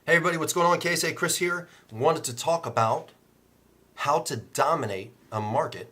Hey everybody, what's going on? KSA Kris here. Wanted to talk about how to dominate a market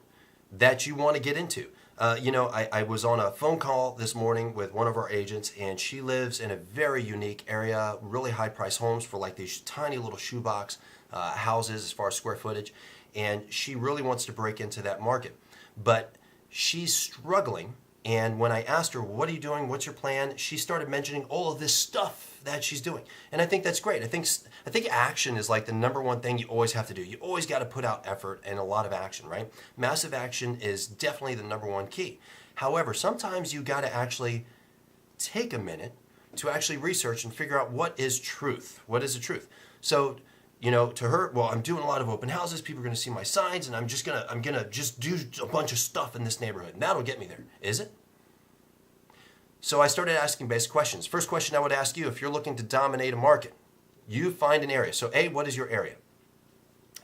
that you want to get into. I was on a phone call this morning with one of our agents, and she lives in a very unique area, really high price homes for like these tiny little shoebox houses as far as square footage, and she really wants to break into that market. But she's struggling, and when I asked her, what are you doing? What's your plan? She started mentioning all of this stuff that she's doing. And I think that's great. I think action is like the number one thing you always have to do. You always got to put out effort and a lot of action, right? Massive action is definitely the number one key. However, sometimes you got to actually take a minute to actually research and figure out what is truth. What is the truth? So, to her, well, I'm doing a lot of open houses. People are going to see my signs, and I'm gonna just do a bunch of stuff in this neighborhood, and that'll get me there. Is it? So I started asking basic questions. First question I would ask you, if you're looking to dominate a market, you find an area. So A, what is your area?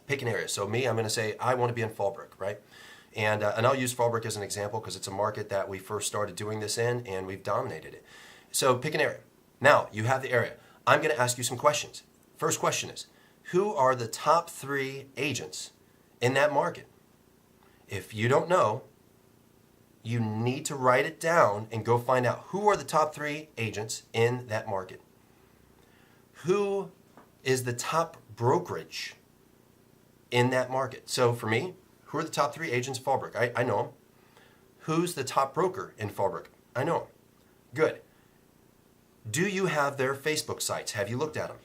Pick an area. So me, I'm going to say I want to be in Fallbrook, right? And I'll use Fallbrook as an example because it's a market that we first started doing this in, and we've dominated it. So pick an area. Now, you have the area. I'm going to ask you some questions. First question is, who are the top 3 agents in that market? If you don't know, you need to write it down and go find out who are the top 3 agents in that market. Who is the top brokerage in that market? So for me, who are the top 3 agents in Fallbrook? I know them. Who's the top broker in Fallbrook? I know them. Good. Do you have their Facebook sites? Have you looked at them?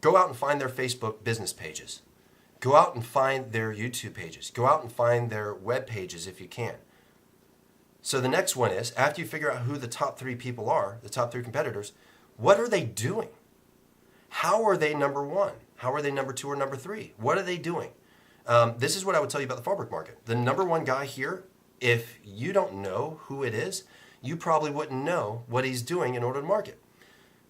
Go out and find their Facebook business pages. Go out and find their YouTube pages. Go out and find their web pages if you can. So the next one is, after you figure out who the top 3 people are, the top 3 competitors, what are they doing? How are they number 1? How are they number 2 or number 3? What are they doing? This is what I would tell you about the Fallbrook market. The number 1 guy here, if you don't know who it is, you probably wouldn't know what he's doing in order to market.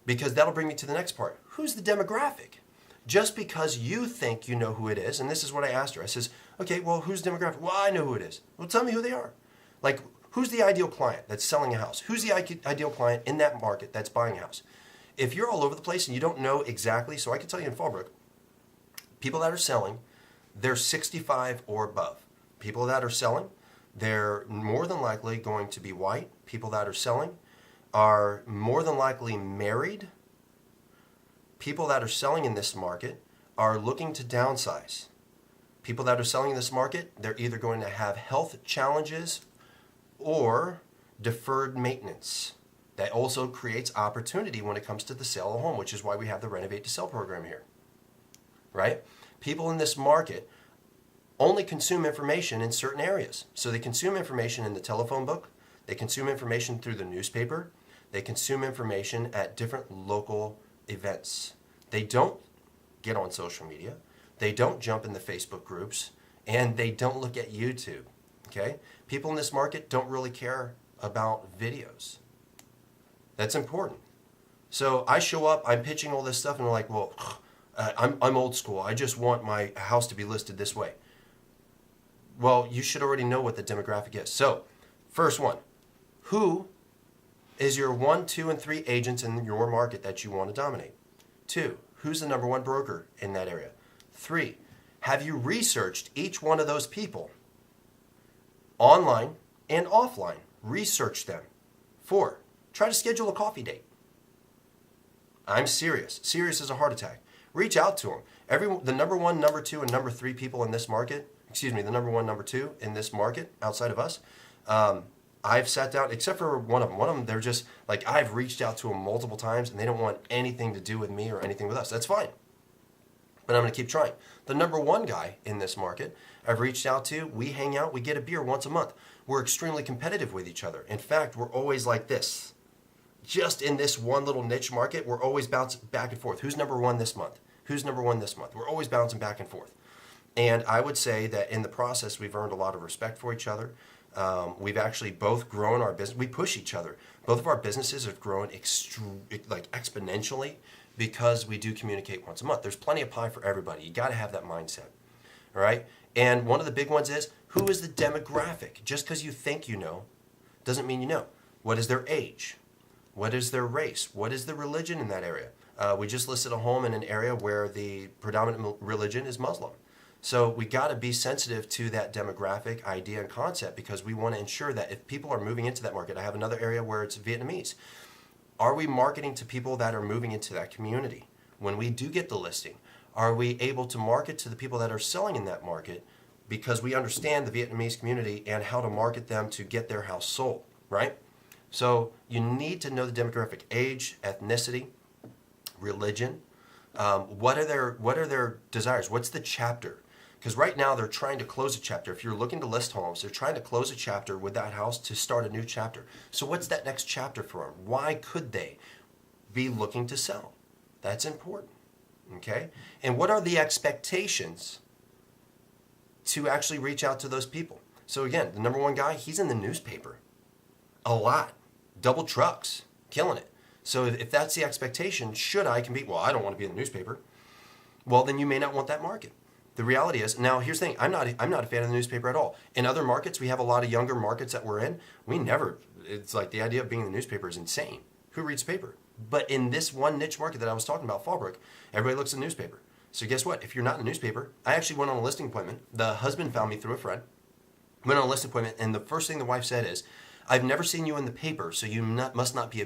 Because that'll bring me to the next part. Who's the demographic? Just because you think you know who it is, and this is what I asked her. I says, okay, well, who's the demographic? Well, I know who it is. Well, tell me who they are. Like, who's the ideal client that's selling a house? Who's the ideal client in that market that's buying a house? If you're all over the place and you don't know exactly, so I can tell you in Fallbrook, people that are selling, they're 65 or above. People that are selling, they're more than likely going to be white. People that are selling are more than likely married. People that are selling in this market are looking to downsize. People that are selling in this market, they're either going to have health challenges or deferred maintenance. That also creates opportunity when it comes to the sale of a home, which is why we have the Renovate to Sell program here, right? People in this market only consume information in certain areas. So they consume information in the telephone book, they consume information through the newspaper, they consume information at different local events. They don't get on social media, they don't jump in the Facebook groups, and they don't look at YouTube. Okay? People in this market don't really care about videos. That's important. So I show up, I'm pitching all this stuff, and they're like, well, I'm old school. I just want my house to be listed this way. Well, you should already know what the demographic is. So, first one, who is your 1, 2, and 3 agents in your market that you want to dominate? 2, who's the number 1 broker in that area? 3, have you researched each one of those people? Online and offline. Research them. 4, try to schedule a coffee date. I'm serious. Serious as a heart attack. Reach out to them. The number 1, number 2, and number 3 people in this market, the number 1, number 2 in this market outside of us, I've sat down, except for one of them. One of them, they're just, like, I've reached out to them multiple times, and they don't want anything to do with me or anything with us. That's fine. But I'm going to keep trying. The number 1 guy in this market I've reached out to, we hang out, we get a beer once a month. We're extremely competitive with each other. In fact, we're always like this. Just in this one little niche market, we're always bouncing back and forth. Who's number 1 this month? Who's number 1 this month? We're always bouncing back and forth. And I would say that in the process, we've earned a lot of respect for each other. We've actually both grown our business. We push each other. Both of our businesses have grown exponentially because we do communicate once a month. There's plenty of pie for everybody. You got to have that mindset. All right? And one of the big ones is, who is the demographic? Just because you think you know doesn't mean you know. What is their age? What is their race? What is the religion in that area? We just listed a home in an area where the predominant religion is Muslim. So we got to be sensitive to that demographic idea and concept, because we want to ensure that if people are moving into that market, I have another area where it's Vietnamese. Are we marketing to people that are moving into that community? When we do get the listing, are we able to market to the people that are selling in that market, because we understand the Vietnamese community and how to market them to get their house sold, right? So you need to know the demographic: age, ethnicity, religion. What are their desires? What's the chapter? Because right now they're trying to close a chapter. If you're looking to list homes, they're trying to close a chapter with that house to start a new chapter. So what's that next chapter for them? Why could they be looking to sell? That's important, okay? And what are the expectations to actually reach out to those people? So again, the number one guy, he's in the newspaper a lot, double trucks, killing it. So if that's the expectation, should I compete? Well, I don't want to be in the newspaper. Well, then you may not want that market. The reality is, now here's the thing, I'm not a fan of the newspaper at all. In other markets, we have a lot of younger markets that we're in. It's like the idea of being in the newspaper is insane. Who reads paper? But in this one niche market that I was talking about, Fallbrook, everybody looks at the newspaper. So guess what? If you're not in the newspaper, I actually went on a listing appointment. The husband found me through a friend. Went on a listing appointment, and the first thing the wife said is, "I've never seen you in the paper, so you must not be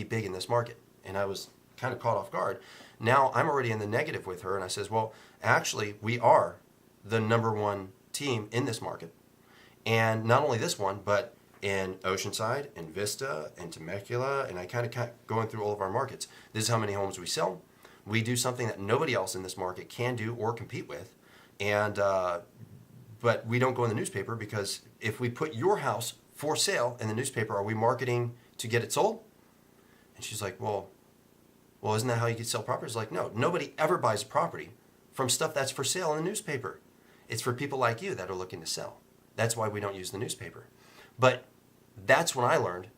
big in this market." And I was kind of caught off guard. Now I'm already in the negative with her, and I says, "Well, actually, we are the number one team in this market, and not only this one, but in Oceanside, in Vista, in Temecula," and I kind of kept going through all of our markets. This is how many homes we sell. We do something that nobody else in this market can do or compete with, and but we don't go in the newspaper, because if we put your house for sale in the newspaper, are we marketing to get it sold? And she's like, well, isn't that how you can sell properties? Like, no, nobody ever buys a property from stuff that's for sale in the newspaper. It's for people like you that are looking to sell. That's why we don't use the newspaper. But that's when I learned,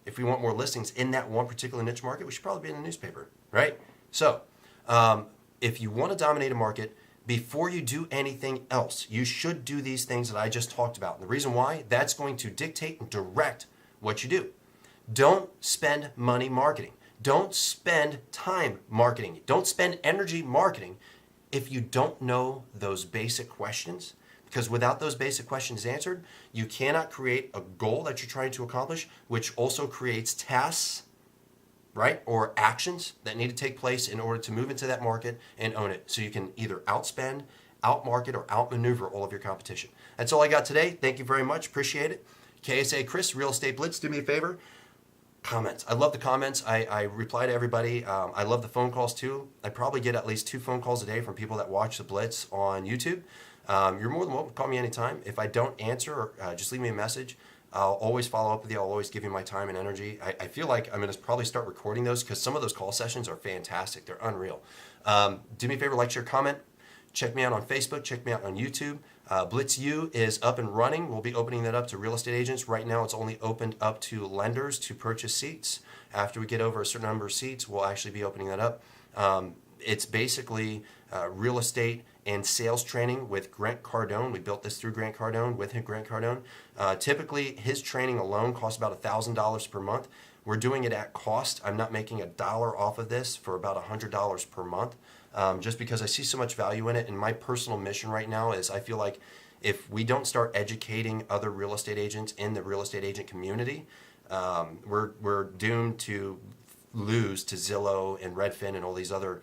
if we want more listings in that one particular niche market, we should probably be in the newspaper, right? So if you want to dominate a market, before you do anything else, you should do these things that I just talked about. And the reason why, that's going to dictate and direct what you do. Don't spend money marketing. Don't spend time marketing. Don't spend energy marketing if you don't know those basic questions. Because without those basic questions answered, you cannot create a goal that you're trying to accomplish, which also creates tasks, right, or actions that need to take place in order to move into that market and own it. So you can either outspend, outmarket, or outmaneuver all of your competition. That's all I got today. Thank you very much. Appreciate it. KSA Kris, Real Estate Blitz. Do me a favor. Comments. I love the comments. I reply to everybody. I love the phone calls too. I probably get at least 2 phone calls a day from people that watch the Blitz on YouTube. You're more than welcome to call me anytime. If I don't answer, just leave me a message. I'll always follow up with you. I'll always give you my time and energy. I feel like I'm going to probably start recording those, because some of those call sessions are fantastic. They're unreal. Do me a favor, like, share, comment. Check me out on Facebook. Check me out on YouTube. Blitz U is up and running. We'll be opening that up to real estate agents. Right now, it's only opened up to lenders to purchase seats. After we get over a certain number of seats, we'll actually be opening that up. It's basically real estate and sales training with Grant Cardone. We built this through Grant Cardone, with Grant Cardone. Typically, his training alone costs about $1,000 per month. We're doing it at cost. I'm not making $1 off of this for about $100 per month, just because I see so much value in it. And my personal mission right now is, I feel like if we don't start educating other real estate agents in the real estate agent community, we're doomed to lose to Zillow and Redfin and all these other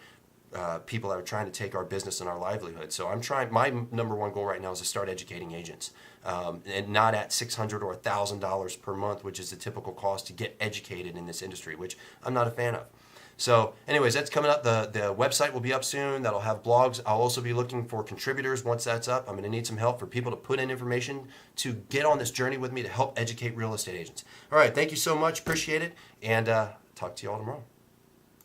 people that are trying to take our business and our livelihood. So my number one goal right now is to start educating agents, and not at $600 or $1,000 per month, which is the typical cost to get educated in this industry, which I'm not a fan of. So anyways, that's coming up. The website will be up soon. That'll have blogs. I'll also be looking for contributors once that's up. I'm going to need some help for people to put in information to get on this journey with me to help educate real estate agents. All right, thank you so much. Appreciate it, and talk to you all tomorrow.